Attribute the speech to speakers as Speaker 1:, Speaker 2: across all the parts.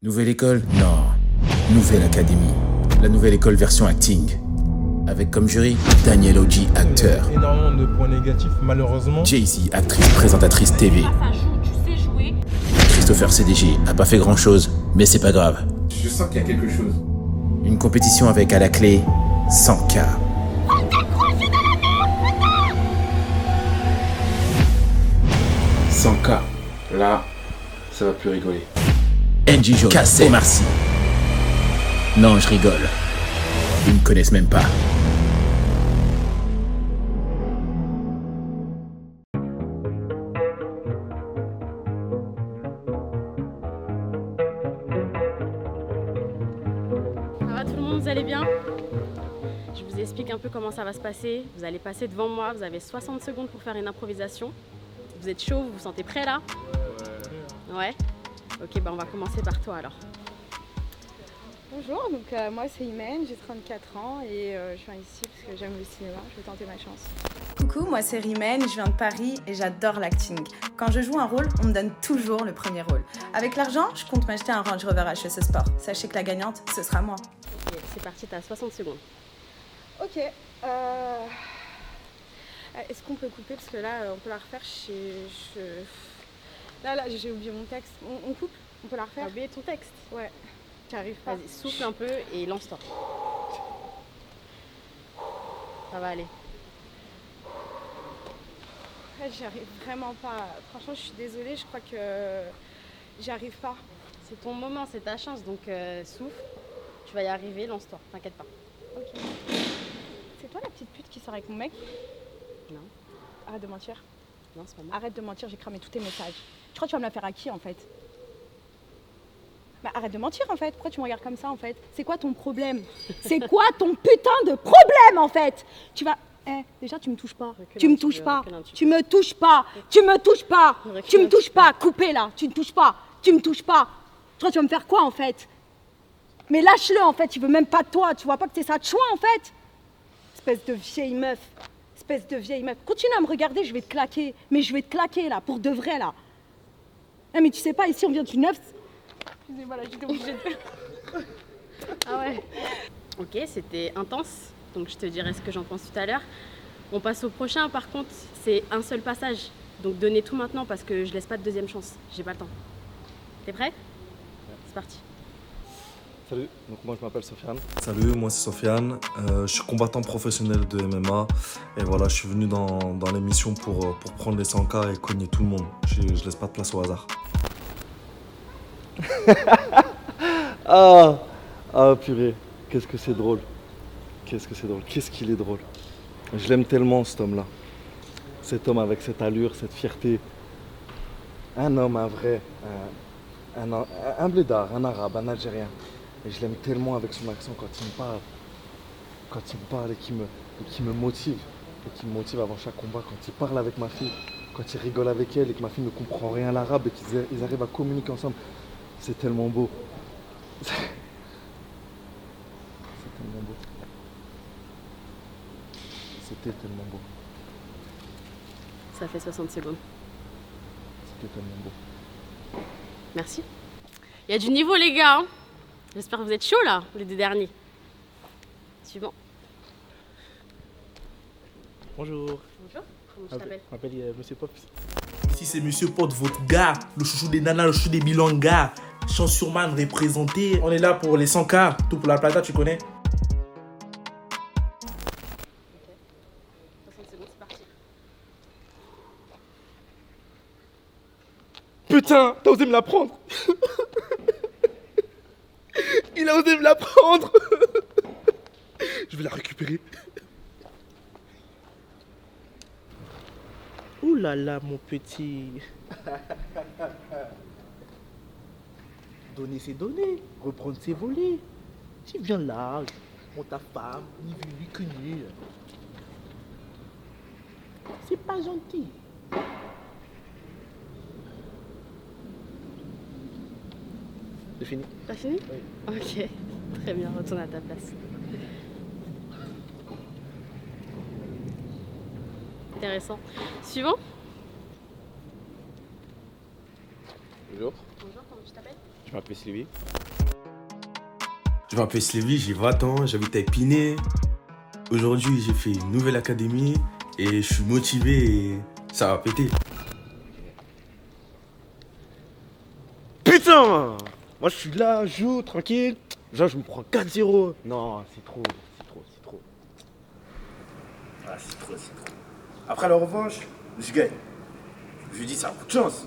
Speaker 1: Nouvelle école? Non. Nouvelle académie. La nouvelle école version acting. Avec comme jury, Daniel Oji, acteur.
Speaker 2: Il y a énormément de points négatifs, malheureusement.
Speaker 1: Jay-Z, actrice, présentatrice TV.
Speaker 3: Ça joue, tu sais jouer.
Speaker 1: Christopher CDG a pas fait grand chose, mais c'est pas grave.
Speaker 4: Je sens qu'il y a quelque chose.
Speaker 1: Une compétition avec à la clé 100K.
Speaker 4: Là, ça va plus rigoler.
Speaker 1: NJ Jones, Cassé, Omar Sy. Non, je rigole. Ils me connaissent même pas.
Speaker 3: Ça va tout le monde, vous allez bien? Je vous explique un peu comment ça va se passer. Vous allez passer devant moi, vous avez 60 secondes pour faire une improvisation. Vous êtes chaud, vous vous sentez prêt là? Ouais. Ok, bah on va commencer par toi alors.
Speaker 5: Bonjour, donc moi c'est Imen, j'ai 34 ans et je viens ici parce que j'aime le cinéma, je vais tenter ma chance.
Speaker 6: Coucou, moi c'est Rimène, je viens de Paris et j'adore l'acting. Quand je joue un rôle, on me donne toujours le premier rôle. Avec l'argent, je compte m'acheter un Range Rover HSE Sport. Sachez que la gagnante, ce sera moi.
Speaker 3: Ok, c'est parti, t'as 60 secondes.
Speaker 5: Ok, est-ce qu'on peut couper parce que là on peut la refaire Là j'ai oublié mon texte, on coupe? On peut la refaire?
Speaker 3: T'as oublié ton texte?
Speaker 5: Ouais, j'arrive pas.
Speaker 3: Vas-y, souffle un peu et lance-toi. Ça va aller.
Speaker 5: Ouais, j'y arrive vraiment pas, franchement je suis désolée, je crois que j'y arrive pas.
Speaker 3: C'est ton moment, c'est ta chance, donc souffle. Tu vas y arriver, lance-toi, t'inquiète pas.
Speaker 5: Ok. C'est toi la petite pute qui sort avec mon mec?
Speaker 3: Non,
Speaker 5: Arrête de mentir.
Speaker 3: non, c'est pas moi.
Speaker 5: Arrête de mentir, j'ai cramé tous tes messages. Tu crois que tu vas me la faire à qui en fait? Bah arrête de mentir en fait, pourquoi tu me regardes comme ça en fait? C'est quoi ton problème? C'est quoi ton putain de problème en fait? Tu vas... déjà tu me touches pas,
Speaker 3: Recule
Speaker 5: tu
Speaker 3: un
Speaker 5: me
Speaker 3: petit
Speaker 5: touches
Speaker 3: peu,
Speaker 5: pas,
Speaker 3: recule un petit
Speaker 5: tu me touches pas, tu me touches pas,
Speaker 3: Recule
Speaker 5: tu
Speaker 3: un
Speaker 5: me
Speaker 3: petit
Speaker 5: touches pas, coupez là, tu me touches pas, tu me touches pas. Toi tu vas me faire quoi en fait? Mais lâche-le en fait, tu veux même pas de toi, tu vois pas que c'est ça de choix en fait? Espèce de vieille meuf, espèce de vieille meuf. Continue à me regarder, je vais te claquer, mais je vais te claquer là, pour de vrai là. Non mais tu sais pas, ici on vient du neuf. Excusez-moi là, j'étais obligée de...
Speaker 3: Ah ouais. Ok, c'était intense, donc je te dirai ce que j'en pense tout à l'heure. On passe au prochain, par contre, c'est un seul passage. Donc donnez tout maintenant parce que je laisse pas de deuxième chance, j'ai pas le temps. T'es prêt? C'est parti.
Speaker 7: Salut, donc moi je m'appelle Sofiane. Salut, moi c'est Sofiane. Je suis combattant professionnel de MMA et voilà, je suis venu dans l'émission pour prendre les 100K et cogner tout le monde. Je laisse pas de place au hasard. Ah purée, qu'est-ce que c'est drôle. Qu'est-ce que c'est drôle, qu'est-ce qu'il est drôle. Je l'aime tellement cet homme-là. Cet homme avec cette allure, cette fierté. Un homme, un vrai, un blédard, un arabe, un algérien. Et je l'aime tellement avec son accent quand il me parle et qui me motive. Et qui me motive avant chaque combat, quand il parle avec ma fille, quand il rigole avec elle et que ma fille ne comprend rien à l'arabe et qu'ils arrivent à communiquer ensemble. C'est tellement beau. C'est tellement beau. C'était tellement beau.
Speaker 3: Ça fait 60 secondes.
Speaker 7: C'était tellement beau.
Speaker 3: Merci. Il y a du niveau les gars, hein. J'espère que vous êtes chauds là, les deux derniers. Suivant.
Speaker 8: Bonjour.
Speaker 3: Bonjour, comment tu t'appelles?
Speaker 8: Je m'appelle Monsieur Pops.
Speaker 9: Ici c'est Monsieur Pot, votre gars, le chouchou des nanas, le chouchou des bilangas. Chansurman représenté. On est là pour les 100K, tout pour la plata, tu connais.
Speaker 3: 60 secondes, c'est parti.
Speaker 8: Putain, t'as osé me la prendre. Il a osé me la prendre. Je vais la récupérer. Ouh là là, mon petit. Donner c'est donner, reprendre c'est voler. Tu viens là, je prends ta femme, ni vu ni connu. C'est pas gentil. C'est fini.
Speaker 3: T'as fini?
Speaker 8: Oui.
Speaker 3: Ok, très bien, retourne à ta place. Intéressant. Suivant?
Speaker 7: Bonjour.
Speaker 3: Bonjour, comment tu t'appelles?
Speaker 10: Je m'appelle Sylvie.
Speaker 11: Je m'appelle Sylvie, j'ai 20 ans, j'habite à Épinay. Aujourd'hui, j'ai fait une nouvelle académie et je suis motivé et ça va péter.
Speaker 10: Putain! Moi je suis là, je joue, tranquille. Genre je me prends 4-0. Non, c'est trop.
Speaker 11: Ah, c'est trop. Après la revanche, je gagne. Je lui dis, c'est un coup de chance.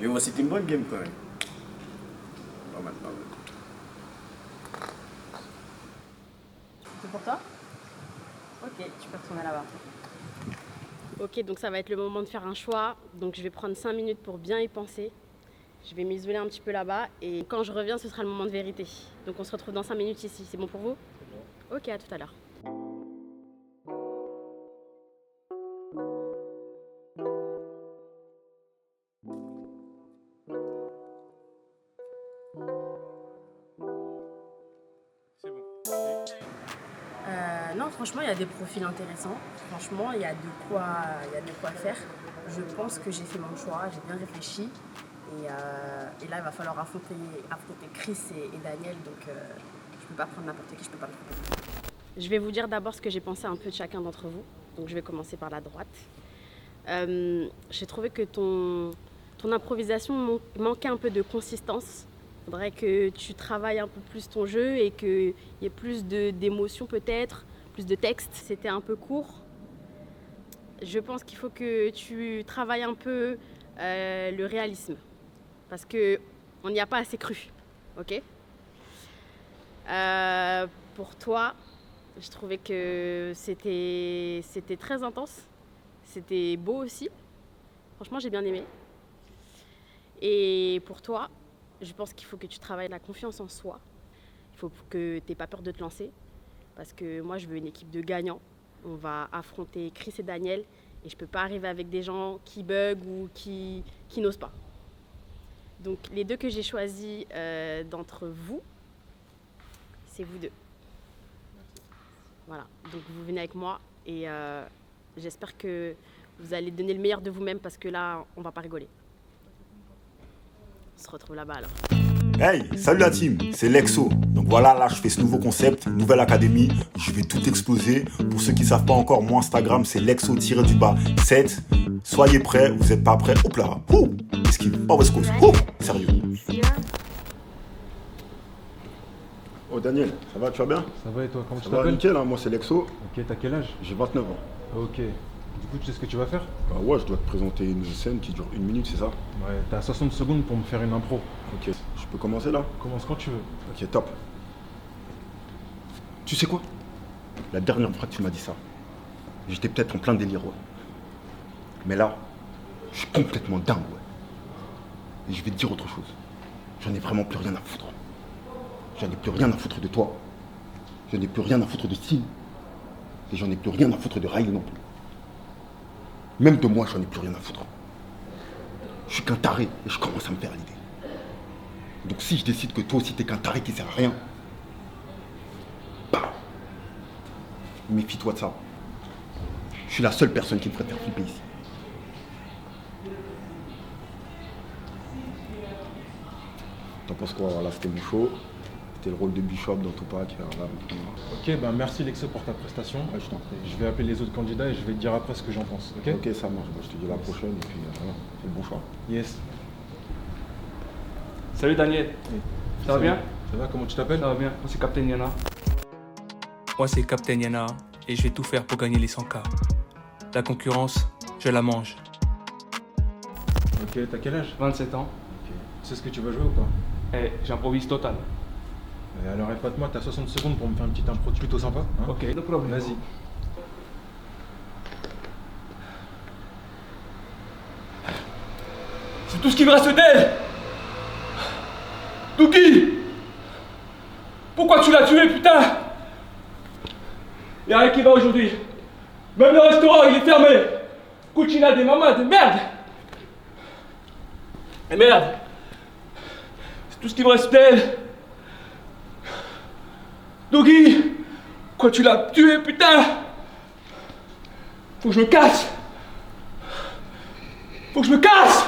Speaker 11: Mais bon, c'était une bonne game quand même. Pas mal.
Speaker 3: C'est pour toi? Ok, tu peux retourner là-bas. Ok, donc ça va être le moment de faire un choix. Donc je vais prendre 5 minutes pour bien y penser. Je vais m'isoler un petit peu là-bas et quand je reviens, ce sera le moment de vérité. Donc on se retrouve dans 5 minutes ici. C'est bon pour vous? Ok, à tout à l'heure. Non, franchement, il y a des profils intéressants. Franchement, il y a de quoi faire. Je pense que j'ai fait mon choix, j'ai bien réfléchi. Et là, il va falloir affronter Chris et Daniel. Donc, je ne peux pas prendre n'importe qui, je ne peux pas me tromper. Je vais vous dire d'abord ce que j'ai pensé un peu de chacun d'entre vous. Donc, je vais commencer par la droite. J'ai trouvé que ton improvisation manquait un peu de consistance. Il faudrait que tu travailles un peu plus ton jeu et qu'il y ait plus d'émotions peut-être, plus de texte. C'était un peu court. Je pense qu'il faut que tu travailles un peu le réalisme parce qu'on n'y a pas assez cru. Ok. Pour toi, je trouvais que c'était très intense. C'était beau aussi. Franchement, j'ai bien aimé. Et pour toi, je pense qu'il faut que tu travailles la confiance en soi. Il faut que tu n'aies pas peur de te lancer. Parce que moi, je veux une équipe de gagnants. On va affronter Chris et Daniel. Et je ne peux pas arriver avec des gens qui bug ou qui n'osent pas. Donc, les deux que j'ai choisis d'entre vous, c'est vous deux. Voilà. Donc, vous venez avec moi. Et j'espère que vous allez donner le meilleur de vous-même parce que là, on ne va pas rigoler. On se retrouve là-bas alors.
Speaker 12: Hey, salut la team, c'est Lexo. Donc voilà, là je fais ce nouveau concept, nouvelle académie, je vais tout exploser. Pour ceux qui ne savent pas encore, mon Instagram c'est Lexo-7. Soyez prêts, vous n'êtes pas prêts, hop là, esquive, West Coast, sérieux. Oh Daniel, ça va, tu vas bien?
Speaker 2: Ça va et toi, comment tu
Speaker 12: t'appelles? Ça va nickel, hein, moi c'est Lexo.
Speaker 2: Ok, t'as quel âge?
Speaker 12: J'ai 29 ans.
Speaker 2: Ok. Du coup, tu sais ce que tu vas faire?
Speaker 12: Bah ouais, je dois te présenter une scène qui dure 1 minute, c'est ça?
Speaker 2: Ouais, t'as 60 secondes pour me faire une impro.
Speaker 12: Ok, je peux commencer là?
Speaker 2: Commence quand tu veux.
Speaker 12: Ok, top. Tu sais quoi? La dernière fois que tu m'as dit ça, j'étais peut-être en plein délire, ouais. Mais là, je suis complètement dingue, ouais. Et je vais te dire autre chose. J'en ai vraiment plus rien à foutre. J'en ai plus rien à foutre de toi. J'en ai plus rien à foutre de Steve. Et j'en ai plus rien à foutre de Riley non plus. Même de moi, j'en ai plus rien à foutre. Je suis qu'un taré et je commence à me faire l'idée. Donc si je décide que toi aussi t'es qu'un taré qui sert à rien, bah, méfie-toi de ça. Je suis la seule personne qui me ferait faire flipper ici. T'en penses quoi? Voilà, c'était mon show. C'était le rôle de Bishop dans Tupac.
Speaker 2: Ok, ben merci Lexo pour ta prestation.
Speaker 12: Ouais, je t'en prie.
Speaker 2: Je vais appeler les autres candidats et je vais te dire après ce que j'en pense. Ok,
Speaker 12: ok, ça marche. Je te dis à la prochaine et puis voilà, c'est le bon choix.
Speaker 2: Yes.
Speaker 13: Salut Daniel.
Speaker 2: Oui.
Speaker 13: Ça va bien?
Speaker 2: Ça va, comment tu t'appelles?
Speaker 13: Ça va bien. Moi c'est Captain Yana. Moi c'est Captain Yana et je vais tout faire pour gagner les 100K. La concurrence, je la mange.
Speaker 2: Ok, t'as quel âge?
Speaker 13: 27 ans.
Speaker 2: Ok. Tu sais ce que tu vas jouer ou pas?
Speaker 13: Eh, j'improvise total.
Speaker 2: Alors épate-moi, t'as 60 secondes pour me faire une petite impro plutôt sympa. Hein?
Speaker 13: Ok, no problème.
Speaker 2: Vas-y.
Speaker 13: C'est tout ce qui me reste d'elle. Dougie, pourquoi tu l'as tué, putain? Y'a rien qui va aujourd'hui. Même le restaurant, il est fermé. Cucina des mamas de merde. Et merde. C'est tout ce qui me reste d'elle. Dougie, pourquoi tu l'as tué, putain? Faut que je me casse. Faut que je me casse!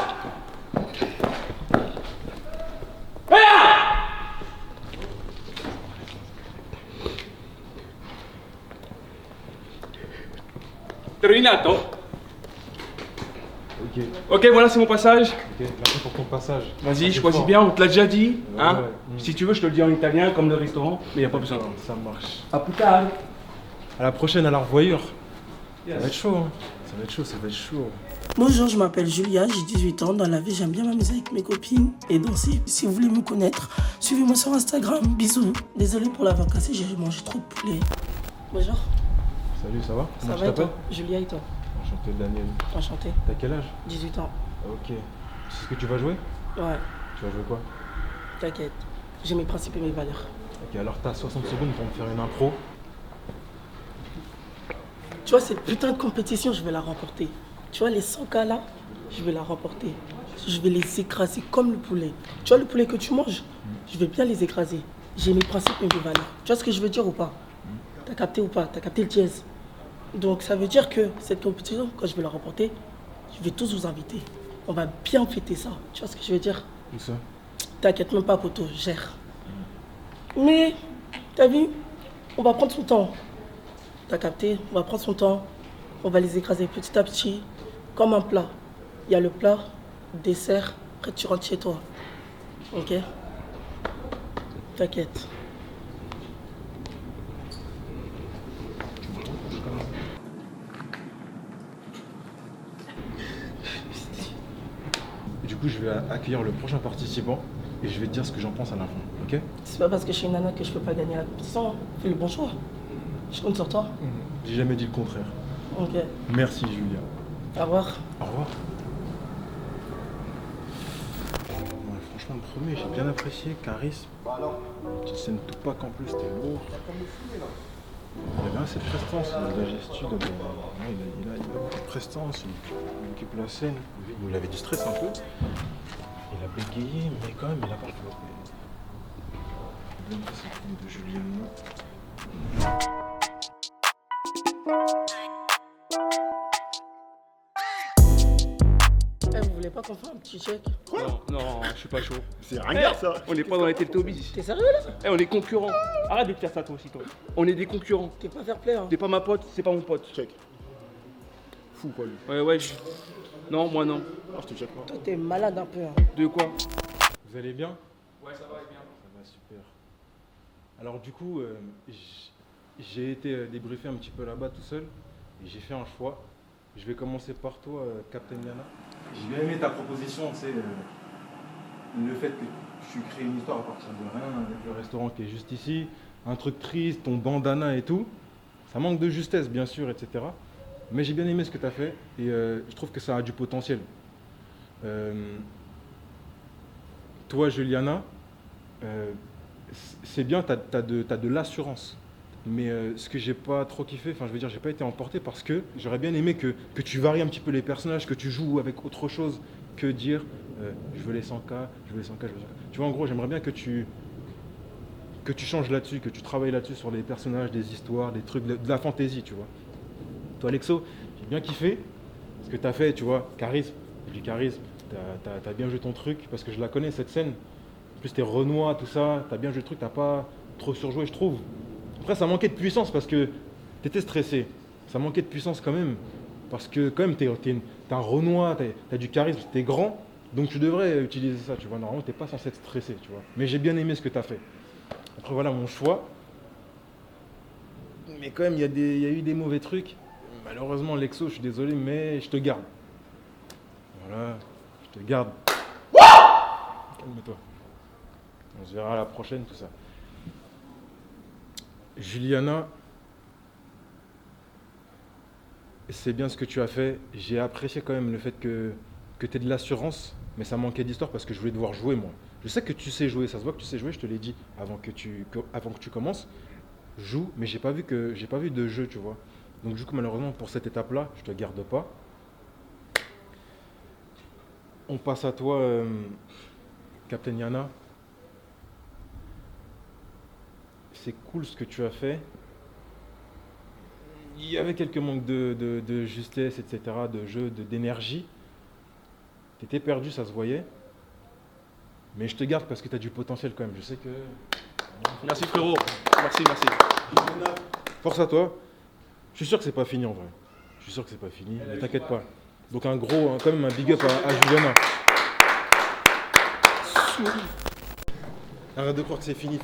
Speaker 13: Terminato.
Speaker 2: Ok.
Speaker 13: Ok, voilà, c'est mon passage.
Speaker 2: Ok, merci pour ton passage.
Speaker 13: Vas-y, choisis bien, on te l'a déjà dit. Hein?
Speaker 2: Ouais.
Speaker 13: Si tu veux, je te le dis en italien, comme le restaurant, mais y a pas besoin.
Speaker 2: Ça marche.
Speaker 13: À plus tard.
Speaker 2: À la prochaine, à la revoyure. Ça va être chaud, hein. Ça va être chaud, ça va être chaud.
Speaker 14: Bonjour, je m'appelle Julia, j'ai 18 ans. Dans la vie, j'aime bien m'amuser avec mes copines et danser. Si vous voulez me connaître, suivez-moi sur Instagram. Bisous. Désolé pour l'avoir cassé, j'ai mangé trop de poulet. Bonjour.
Speaker 2: Salut, ça va? Comment
Speaker 14: Ça
Speaker 2: tu
Speaker 14: va et
Speaker 2: t'appelles?
Speaker 14: toi? Julia et toi?
Speaker 2: Enchanté, Daniel.
Speaker 14: Enchanté.
Speaker 2: T'as quel âge?
Speaker 14: 18 ans.
Speaker 2: Ok. Tu sais ce que tu vas jouer?
Speaker 14: Ouais,
Speaker 2: Tu vas jouer quoi?
Speaker 14: t'inquiète. J'ai mes principes et mes valeurs.
Speaker 2: Ok, alors t'as 60 secondes pour me faire une impro.
Speaker 14: Tu vois, cette putain de compétition, je vais la remporter. Tu vois, les 100K là, je vais la remporter. Je vais les écraser comme le poulet. Tu vois, le poulet que tu manges, je vais bien les écraser. J'ai mes principes et mes valeurs. Tu vois ce que je veux dire ou pas? T'as capté ou pas? T'as capté le dièse? Donc ça veut dire que cette compétition, quand je vais la remporter, je vais tous vous inviter. On va bien fêter ça. Tu vois ce que je veux dire?
Speaker 2: Où ça?
Speaker 14: T'inquiète même pas, poto, gère. Mais, t'as vu? On va prendre son temps. T'as capté? On va prendre son temps. On va les écraser petit à petit, comme un plat. Il y a le plat, dessert, après tu rentres chez toi. Ok? T'inquiète.
Speaker 2: Du coup, je vais accueillir le prochain participant et je vais te dire ce que j'en pense à la fin, ok?
Speaker 14: C'est pas parce que je suis une nana que je peux pas gagner la compétition. Fais le bon choix. Je compte sur toi.
Speaker 2: J'ai jamais dit le contraire.
Speaker 14: Ok.
Speaker 2: Merci, Julia.
Speaker 14: Au revoir.
Speaker 2: Au revoir. Ouais, franchement, le premier, j'ai bien apprécié. Charisme. Petite scène Tupac en plus, c'était lourd. Il avait assez de prestance, la gestuelle. Il a beaucoup de prestance, il occupe la scène. Il avait du stress un peu. Il a bégayé, mais quand même, il a pas flopé. C'est le film de Juliana.
Speaker 14: Vous voulez pas qu'on fasse un petit check?
Speaker 13: Non, je suis pas chaud.
Speaker 10: C'est ringard ça.
Speaker 13: On n'est pas dans les Teletubbies.
Speaker 14: T'es sérieux là?
Speaker 13: On est concurrents. Arrête de faire ça toi aussi, toi. On est des concurrents.
Speaker 14: T'es pas fair play, hein?
Speaker 13: T'es pas ma pote, c'est pas mon pote.
Speaker 10: Check. Fou quoi lui.
Speaker 13: Ouais, Non, moi non.
Speaker 10: Je te check pas.
Speaker 14: Toi, t'es malade un peu, hein.
Speaker 13: De quoi?
Speaker 2: Vous allez bien?
Speaker 13: Ouais, ça va bien.
Speaker 2: Ça va super. Alors du coup, j'ai été débriefé un petit peu là-bas tout seul et j'ai fait un choix. Je vais commencer par toi, Captain Yana. J'ai bien aimé ta proposition, tu sais, le fait que tu crées une histoire à partir de rien, avec le restaurant qui est juste ici, un truc triste, ton bandana et tout. Ça manque de justesse, bien sûr, etc. Mais j'ai bien aimé ce que tu as fait et je trouve que ça a du potentiel. Toi, Juliana, c'est bien, tu as de l'assurance. Mais ce que j'ai pas trop kiffé, enfin je veux dire, j'ai pas été emporté parce que j'aurais bien aimé que tu varies un petit peu les personnages, que tu joues avec autre chose que dire je veux les 100K, je veux les 100K, je veux les 100K. Tu vois, en gros, j'aimerais bien que tu changes là-dessus, que tu travailles là-dessus sur les personnages, des histoires, des trucs, de la fantaisie, tu vois. Toi, Alexo, j'ai bien kiffé ce que tu as fait, tu vois, charisme, du charisme, t'as bien joué ton truc parce que je la connais cette scène. En plus, t'es Renoir, tout ça, t'as bien joué le truc, t'as pas trop surjoué, je trouve. Après, ça manquait de puissance parce que t'étais stressé. Ça manquait de puissance quand même. Parce que quand même, t'es un Renoir, t'as du charisme, t'es grand. Donc tu devrais utiliser ça, tu vois. Normalement, t'es pas censé être stressé, tu vois. Mais j'ai bien aimé ce que t'as fait. Après, voilà mon choix. Mais quand même, il y a eu des mauvais trucs. Malheureusement, Lexo, je suis désolé, mais je te garde. Voilà, je te garde. Calme-toi. On se verra à la prochaine, tout ça. Juliana, c'est bien ce que tu as fait. J'ai apprécié quand même le fait que tu aies de l'assurance, mais ça manquait d'histoire parce que je voulais devoir jouer moi. Je sais que tu sais jouer, ça se voit que tu sais jouer, je te l'ai dit avant que tu commences. Joue, mais j'ai pas vu de jeu, tu vois. Donc du coup, malheureusement, pour cette étape-là, je te garde pas. On passe à toi, Captain Yana. C'est cool ce que tu as fait. Il y avait quelques manques de justesse, etc., de jeu, d'énergie. T'étais perdu, ça se voyait. Mais je te garde parce que t'as du potentiel quand même. Je sais que...
Speaker 13: Merci frérot. Merci.
Speaker 2: Force à toi. Je suis sûr que c'est pas fini en vrai. Je suis sûr que c'est pas fini, mais t'inquiète pas. Donc quand même un big up à Juliana. Arrête de croire que c'est fini.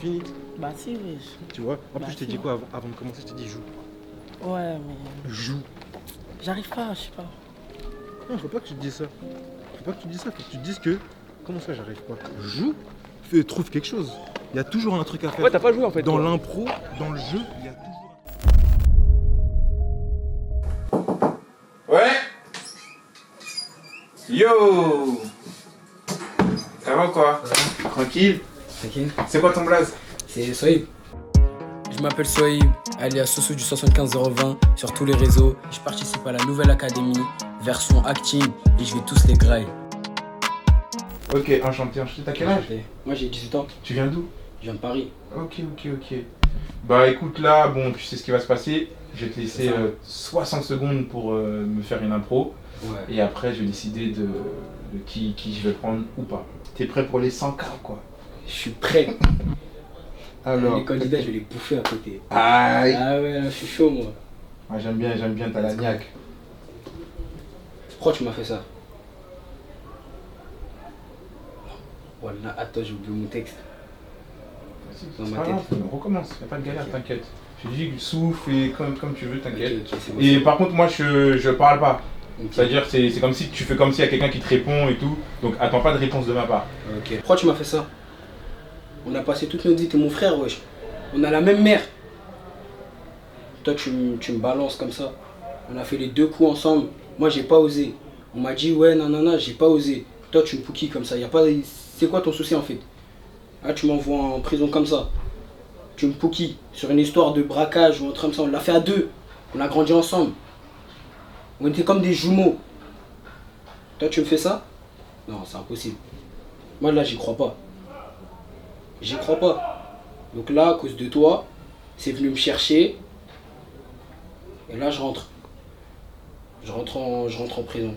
Speaker 14: Bah si, oui.
Speaker 2: Tu vois. En plus, je t'ai dit quoi avant de commencer? Je t'ai dit joue.
Speaker 14: Ouais, mais...
Speaker 2: Joue.
Speaker 14: J'arrive pas, je sais pas.
Speaker 2: Non, faut pas que tu te dises ça. Faut que tu te dises que... Comment ça, j'arrive pas? Joue. Trouve quelque chose. Il y a toujours un truc à faire.
Speaker 13: Ouais, t'as pas joué en fait.
Speaker 2: Dans l'impro, dans le jeu, il y a toujours...
Speaker 4: Ouais. Yo. Ça va ou quoi? Tranquille. C'est quoi ton blaze?
Speaker 15: C'est Sohib. Je m'appelle Sohib, alias Soso du 75020 sur tous les réseaux. Je participe à la nouvelle académie, version acting, et je vais tous les grailler.
Speaker 4: Ok, enchanté. T'as quel âge?
Speaker 15: Moi j'ai 18 ans.
Speaker 4: Tu viens d'où?
Speaker 15: Je viens de Paris.
Speaker 4: Ok. Bah écoute là, bon, tu sais ce qui va se passer. Je vais te laisser 60 secondes pour me faire une impro.
Speaker 15: Ouais.
Speaker 4: Et après, je vais décider de qui je vais prendre ou pas. T'es prêt pour les 100K quoi?
Speaker 15: Je suis prêt.
Speaker 4: Alors,
Speaker 15: les candidats, je vais les bouffer à côté.
Speaker 4: Aïe.
Speaker 15: Ah ouais, là, je suis chaud moi.
Speaker 4: Ah, j'aime bien, t'as la niaque.
Speaker 15: Pourquoi tu m'as fait ça? Voilà, attends, j'ai oublié mon texte. Dans ma tête.
Speaker 4: On recommence, y'a pas de galère, t'inquiète. Je dis souffle et comme tu veux, t'inquiète.
Speaker 15: Ok, c'est bon,
Speaker 4: et par contre, moi je parle pas.
Speaker 15: Ok.
Speaker 4: C'est-à-dire, c'est comme si tu fais comme s'il y a quelqu'un qui te répond et tout. Donc attends pas de réponse de ma part.
Speaker 15: Ok. Pourquoi tu m'as fait ça? On a passé toute notre vie, t'es mon frère, wesh. On a la même mère. Toi, tu me balances comme ça. On a fait les 2 coups ensemble. Moi, j'ai pas osé. On m'a dit, ouais, nanana, j'ai pas osé. Toi, tu me pouquilles comme ça. Y a pas... C'est quoi ton souci en fait? Ah, tu m'envoies en prison comme ça. Tu me pouquilles sur une histoire de braquage ou un truc comme ça. On l'a fait à 2. On a grandi ensemble. On était comme des jumeaux. Toi, tu me fais ça? Non, c'est impossible. Moi, là, j'y crois pas. J'y crois pas. Donc là, à cause de toi, c'est venu me chercher. Et là, je rentre. Je rentre en prison.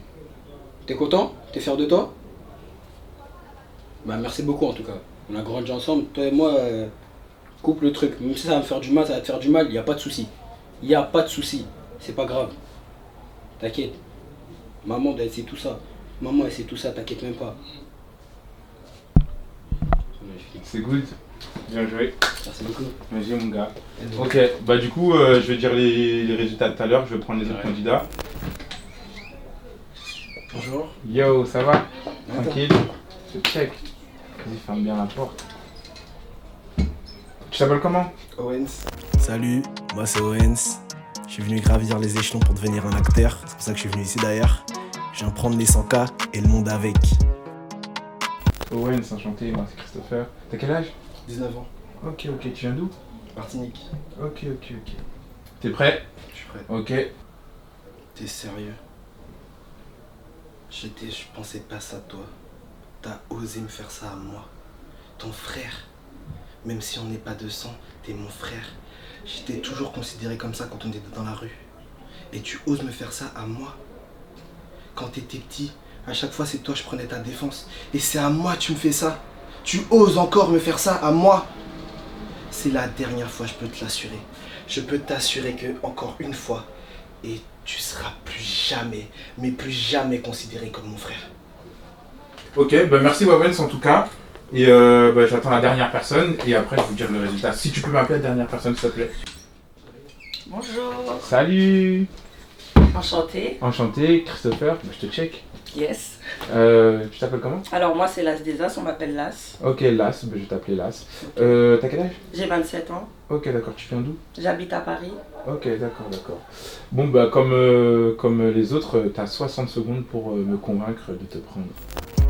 Speaker 15: T'es content? T'es fier de toi? Bah, merci beaucoup en tout cas. On a grandi ensemble. Toi et moi, coupe le truc. Même si ça va me faire du mal, ça va te faire du mal. Il n'y a pas de souci. Il n'y a pas de souci. C'est pas grave. T'inquiète. Maman, elle sait tout ça. Maman, elle sait tout ça. T'inquiète même pas.
Speaker 4: C'est good. Bien joué.
Speaker 15: Merci beaucoup.
Speaker 4: Vas-y mon gars. Ok, bah du coup, je vais dire les résultats tout à l'heure. Je vais prendre les autres candidats.
Speaker 15: Bonjour.
Speaker 4: Yo, ça va? Tranquille? Je check. Vas-y, ferme bien la porte. Tu t'appelles comment?
Speaker 16: Owens. Salut, moi c'est Owens. Je suis venu gravir les échelons pour devenir un acteur. C'est pour ça que je suis venu ici d'ailleurs. Je viens prendre les 100K et le monde avec.
Speaker 4: Owens, enchanté, moi c'est Christopher. T'as quel âge?
Speaker 16: 19 ans.
Speaker 4: Ok, tu viens d'où?
Speaker 16: Martinique.
Speaker 4: Ok. T'es prêt?
Speaker 16: Je suis prêt.
Speaker 4: Ok.
Speaker 16: T'es sérieux? Je pensais pas ça toi. T'as osé me faire ça à moi. Ton frère. Même si on n'est pas de sang, t'es mon frère. Je t'ai toujours considéré comme ça quand on était dans la rue. Et tu oses me faire ça à moi. Quand t'étais petit, à chaque fois c'est toi je prenais ta défense. Et c'est à moi tu me fais ça. Tu oses encore me faire ça à moi. C'est la dernière fois, je peux te l'assurer. Je peux t'assurer que encore une fois, et tu seras plus jamais, mais plus jamais considéré comme mon frère.
Speaker 4: Ok, bah merci Wawens en tout cas. Et bah, j'attends la dernière personne et après je vais vous dire le résultat. Si tu peux m'appeler la dernière personne s'il te plaît.
Speaker 17: Bonjour.
Speaker 4: Salut.
Speaker 17: Enchanté.
Speaker 4: Enchanté, Christopher, bah, je te check.
Speaker 17: Yes.
Speaker 4: Tu t'appelles comment?
Speaker 17: Alors moi c'est Las des As, on m'appelle Las.
Speaker 4: Ok, Las, bah, je vais t'appeler Las. T'as quel âge?
Speaker 17: J'ai 27 ans.
Speaker 4: Ok, d'accord, tu viens d'où?
Speaker 17: J'habite à Paris.
Speaker 4: Ok, d'accord. Bon bah comme les autres, t'as 60 secondes pour me convaincre de te prendre.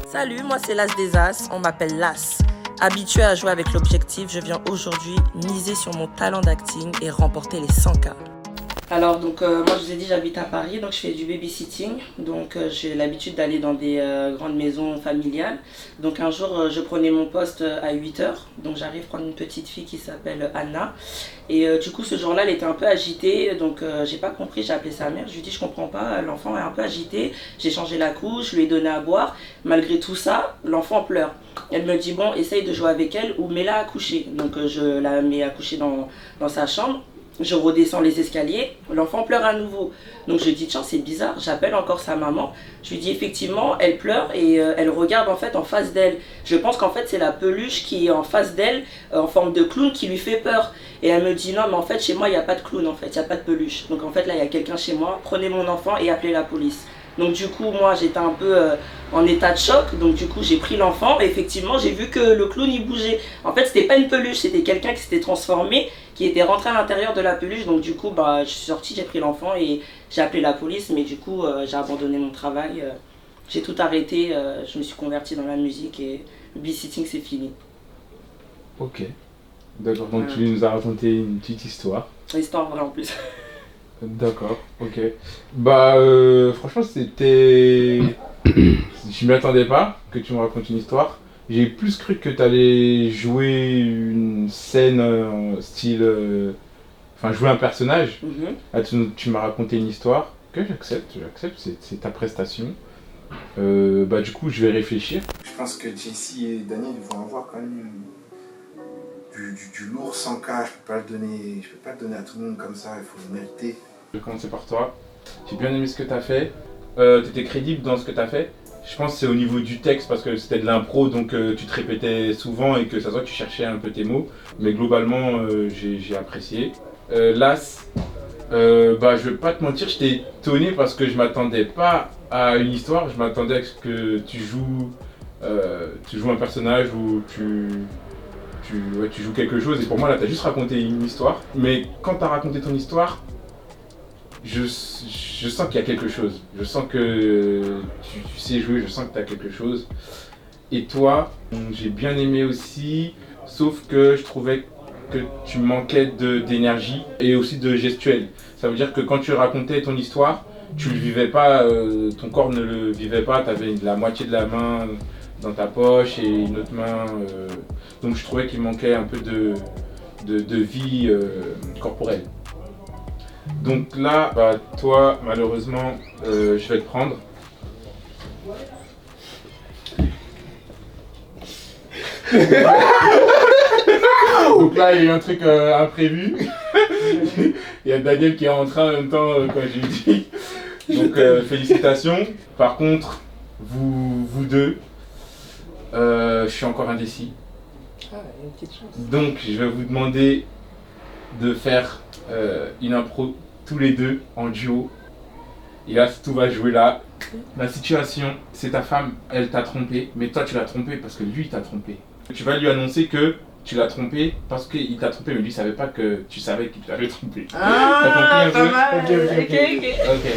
Speaker 17: Salut, moi c'est Las des As, on m'appelle Las. Habituée à jouer avec l'objectif, je viens aujourd'hui miser sur mon talent d'acting et remporter les 100K. Alors donc moi je vous ai dit j'habite à Paris, donc je fais du babysitting, donc j'ai l'habitude d'aller dans des grandes maisons familiales. Donc un jour je prenais mon poste à 8h, donc j'arrive prendre une petite fille qui s'appelle Anna. Et du coup ce jour-là elle était un peu agitée, donc j'ai pas compris, j'ai appelé sa mère, je lui ai dit je comprends pas, l'enfant est un peu agité, j'ai changé la couche, je lui ai donné à boire. Malgré tout ça, l'enfant pleure. Elle me dit bon, essaye de jouer avec elle ou mets-la à coucher. Donc je la mets à coucher dans sa chambre. Je redescends les escaliers, l'enfant pleure à nouveau. Donc je dis tiens, c'est bizarre, j'appelle encore sa maman. Je lui dis effectivement, elle pleure et elle regarde en fait en face d'elle. Je pense qu'en fait c'est la peluche qui est en face d'elle, en forme de clown, qui lui fait peur. Et elle me dit non, mais en fait chez moi il n'y a pas de clown, en fait, il n'y a pas de peluche. Donc en fait là il y a quelqu'un chez moi, prenez mon enfant et appelez la police. Donc du coup moi j'étais un peu en état de choc, donc du coup j'ai pris l'enfant et effectivement j'ai vu que le clown il bougeait. En fait c'était pas une peluche, c'était quelqu'un qui s'était transformé, qui était rentré à l'intérieur de la peluche. Donc du coup bah, je suis sortie, j'ai pris l'enfant et j'ai appelé la police, mais du coup j'ai abandonné mon travail, j'ai tout arrêté, je me suis convertie dans la musique et le babysitting c'est fini.
Speaker 4: Ok, d'accord, donc tu nous as raconté une petite histoire.
Speaker 17: Histoire vraie en plus.
Speaker 4: D'accord, ok. Bah franchement c'était... Je m'y attendais pas que tu me racontes une histoire. J'ai plus cru que tu allais jouer une scène style... Enfin jouer un personnage. Là tu m'as raconté une histoire que j'accepte, c'est ta prestation. Bah du coup je vais réfléchir. Je pense que Jessie et Daniel vont avoir quand même du lourd 100K, je peux pas le donner à tout le monde comme ça, il faut le mériter. Je vais commencer par toi. J'ai bien aimé ce que tu as fait. Tu étais crédible dans ce que tu as fait. Je pense que c'est au niveau du texte parce que c'était de l'impro, donc tu te répétais souvent et que ça se voit que tu cherchais un peu tes mots. Mais globalement, j'ai apprécié. Las, bah, je vais pas te mentir, j'étais étonné parce que je m'attendais pas à une histoire. Je m'attendais à ce que tu joues un personnage où tu joues quelque chose. Et pour moi, là, tu as juste raconté une histoire. Mais quand tu as raconté ton histoire, je sens qu'il y a quelque chose. Je sens que tu sais jouer, je sens que tu as quelque chose. Et toi, j'ai bien aimé aussi, sauf que je trouvais que tu manquais d'énergie et aussi de gestuelle. Ça veut dire que quand tu racontais ton histoire, tu le vivais pas, ton corps ne le vivait pas, tu avais la moitié de la main dans ta poche et une autre main. Donc je trouvais qu'il manquait un peu de vie corporelle. Donc là, bah, toi, malheureusement, je vais te prendre. Donc là, il y a eu un truc imprévu. Il y a Daniel qui est rentré en même temps quand j'ai dit. Donc félicitations. Par contre, vous deux, je suis encore indécis.
Speaker 17: Ah, une petite chance.
Speaker 4: Donc je vais vous demander de faire une impro tous les deux en duo. Et là, tout va jouer là. La situation, c'est ta femme, elle t'a trompé, mais toi tu l'as trompé parce que lui t'a trompé. Tu vas lui annoncer que tu l'as trompé parce qu'il t'a trompé, mais lui savait pas que tu savais qu'il t'avait trompé.
Speaker 17: Ah,
Speaker 4: t'as compris
Speaker 17: pas
Speaker 4: un peu?
Speaker 17: mal. Ok.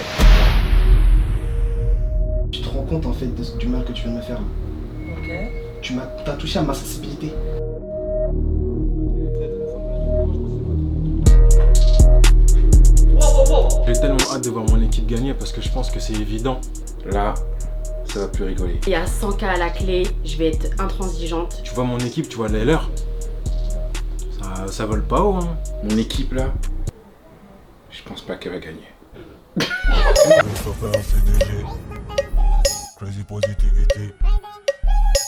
Speaker 16: Tu te rends compte en fait du mal que tu viens de me faire.
Speaker 17: Ok.
Speaker 16: T'as touché à ma sensibilité.
Speaker 2: J'ai tellement hâte de voir mon équipe gagner parce que je pense que c'est évident.
Speaker 4: Là, ça va plus rigoler.
Speaker 3: Il y a 100K à la clé, je vais être intransigeante.
Speaker 2: Tu vois mon équipe, tu vois les leurs. Ça vole pas haut, hein.
Speaker 4: Mon équipe là, je pense pas qu'elle va gagner.
Speaker 18: Crazy positivity.